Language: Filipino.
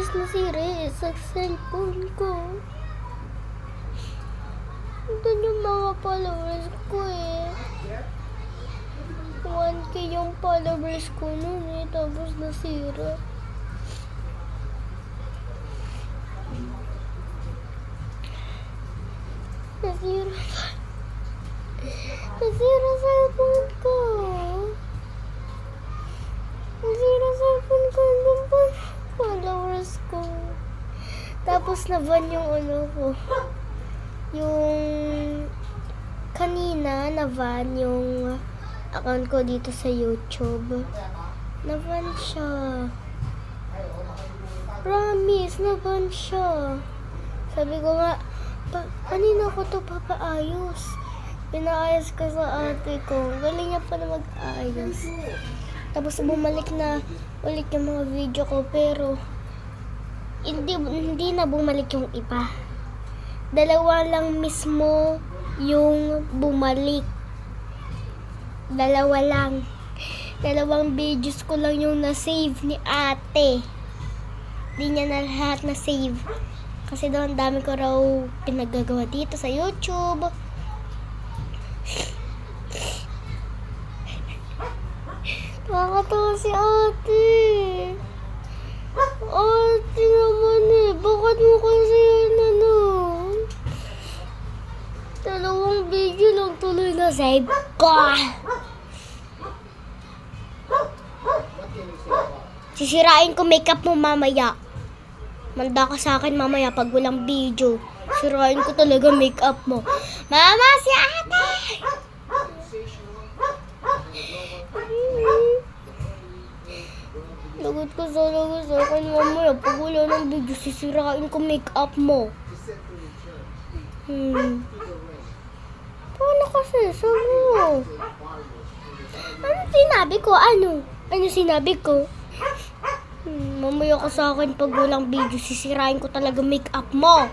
mabilis nasira sa cellphone ko. Doon yung mga followers ko eh. 1K yung followers ko nun eh, tapos nasira. Nasira cellphone ko. Nasira cellphone ko. Doon pa followers ko. Tapos na-ban yung ano ko. Yung kanina na-ban yung account ko dito sa YouTube. Na-ban siya. Promise, na-ban siya. Sabi ko nga, kanina ko to papaayos. Pinaayos ko sa ate ko. Galing niya pa na mag-ayos. Tapos bumalik na ulit yung mga video ko, pero hindi na bumalik yung iba. Dalawa lang mismo yung bumalik. Dalawa lang. Dalawang videos ko lang yung na-save ni ate. Di niya na lahat na-save. Kasi doon dami ko raw pinagagawa dito sa YouTube. Nakakatawa si ate. Ate naman eh. Bakit mo kasi yun ano? Dalawang video lang tuloy na save ko. Sisirain ko makeup mo mamaya. Manda ka sa akin mamaya pag walang video. Sirain ko talaga makeup mo. Mama, si ate! Lagot ko talaga sa akin mamaya. Pag wala ng video, sisirain ko makeup mo. Paano kasi? Sabi mo. Ano sinabi ko? Ano sinabi ko? Mamaya ka sa akin pag walang video, sisirain ko talaga makeup mo.